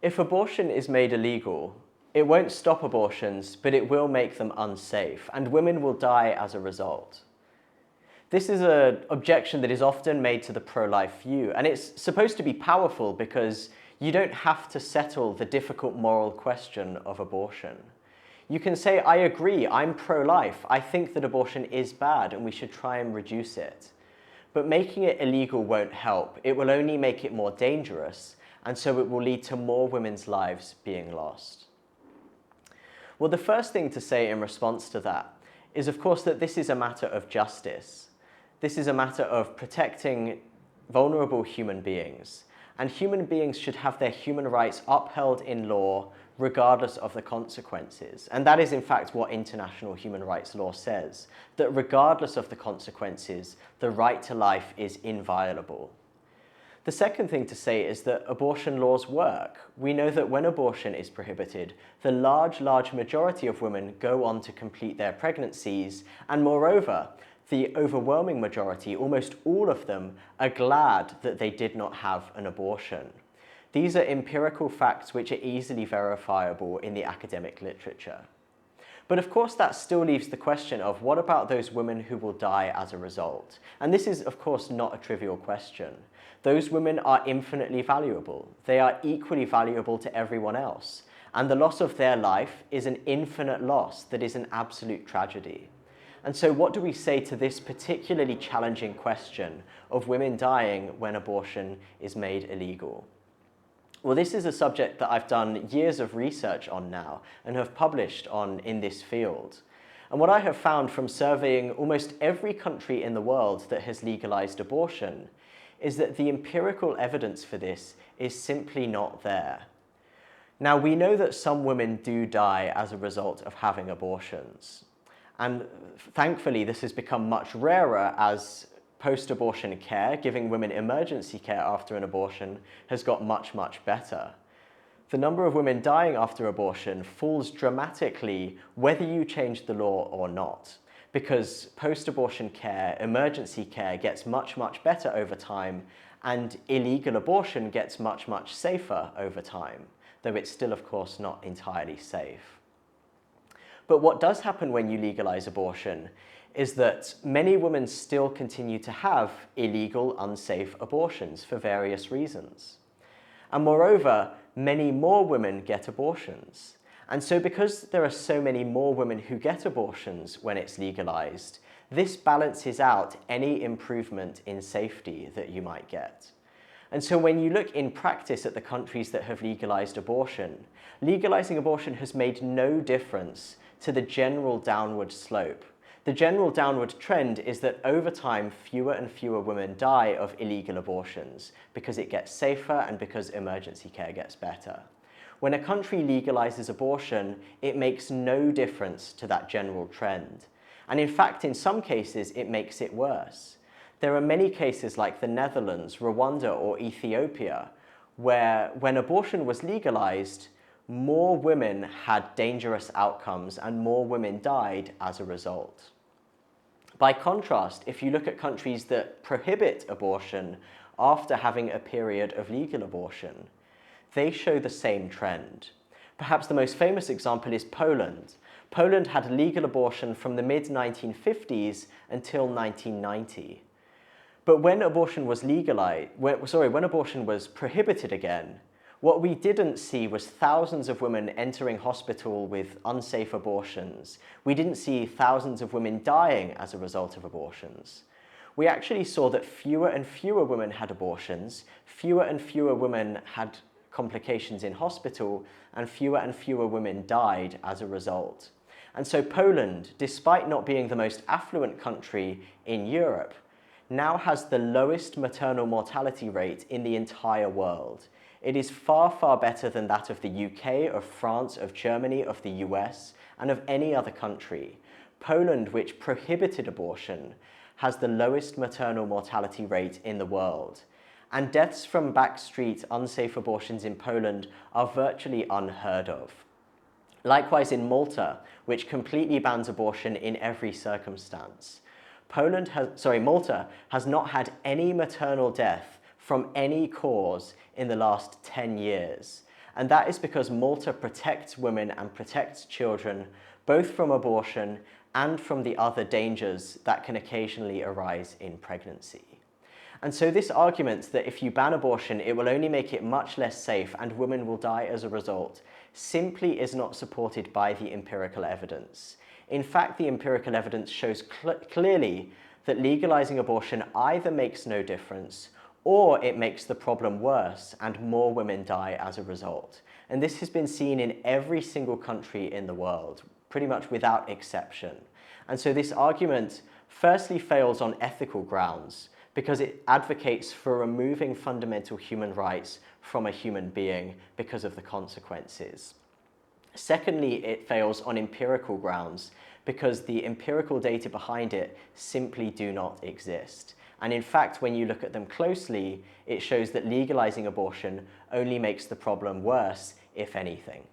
If abortion is made illegal, it won't stop abortions, but it will make them unsafe, and women will die as a result. This is an objection that is often made to the pro-life view, and it's supposed to be powerful because you don't have to settle the difficult moral question of abortion. You can say, I agree, I'm pro-life, I think that abortion is bad and we should try and reduce it. But making it illegal won't help. It will only make it more dangerous, and so it will lead to more women's lives being lost. Well, the first thing to say in response to that is, of course, that this is a matter of justice. This is a matter of protecting vulnerable human beings, and human beings should have their human rights upheld in law regardless of the consequences. And that is, in fact, what international human rights law says, that regardless of the consequences, the right to life is inviolable. The second thing to say is that abortion laws work. We know that when abortion is prohibited, the large majority of women go on to complete their pregnancies, and moreover, the overwhelming majority, almost all of them, are glad that they did not have an abortion. These are empirical facts which are easily verifiable in the academic literature. But of course that still leaves the question of what about those women who will die as a result? And this is of course not a trivial question. Those women are infinitely valuable. They are equally valuable to everyone else. And the loss of their life is an infinite loss that is an absolute tragedy. And so what do we say to this particularly challenging question of women dying when abortion is made illegal? Well, this is a subject that I've done years of research on now and have published on in this field. And what I have found from surveying almost every country in the world that has legalized abortion is that the empirical evidence for this is simply not there. Now, we know that some women do die as a result of having abortions. And thankfully, this has become much rarer as post-abortion care, giving women emergency care after an abortion, has got much better. The number of women dying after abortion falls dramatically whether you change the law or not, because post-abortion care, emergency care gets much better over time, and illegal abortion gets much safer over time, though it's still, of course, not entirely safe. But what does happen when you legalize abortion is that many women still continue to have illegal, unsafe abortions for various reasons. And moreover, many more women get abortions. And so because there are so many more women who get abortions when it's legalized, this balances out any improvement in safety that you might get. And so when you look in practice at the countries that have legalized abortion, legalizing abortion has made no difference to the general downward slope. The general downward trend is that over time, fewer and fewer women die of illegal abortions because it gets safer and because emergency care gets better. When a country legalizes abortion, it makes no difference to that general trend. And in fact, in some cases, it makes it worse. There are many cases like the Netherlands, Rwanda, or Ethiopia, where when abortion was legalized, more women had dangerous outcomes and more women died as a result. By contrast, if you look at countries that prohibit abortion after having a period of legal abortion, they show the same trend. Perhaps the most famous example is Poland. Poland had legal abortion from the mid-1950s until 1990. But when abortion was when abortion was prohibited again, what we didn't see was thousands of women entering hospital with unsafe abortions. We didn't see thousands of women dying as a result of abortions. We actually saw that fewer and fewer women had abortions, fewer and fewer women had complications in hospital, and fewer women died as a result. And so Poland, despite not being the most affluent country in Europe, now has the lowest maternal mortality rate in the entire world. It is far better than that of the UK, of France, of Germany, of the US, and of any other country. Poland, which prohibited abortion, has the lowest maternal mortality rate in the world. And deaths from backstreet unsafe abortions in Poland are virtually unheard of. Likewise in Malta, which completely bans abortion in every circumstance. Malta has not had any maternal death from any cause in the last 10 years. And that is because Malta protects women and protects children, both from abortion and from the other dangers that can occasionally arise in pregnancy. And so this argument that if you ban abortion, it will only make it much less safe and women will die as a result, simply is not supported by the empirical evidence. In fact, the empirical evidence shows clearly that legalizing abortion either makes no difference or it makes the problem worse and more women die as a result. And this has been seen in every single country in the world, pretty much without exception. And so this argument firstly fails on ethical grounds because it advocates for removing fundamental human rights from a human being because of the consequences. Secondly, it fails on empirical grounds because the empirical data behind it simply do not exist. And in fact, when you look at them closely, it shows that legalizing abortion only makes the problem worse, if anything.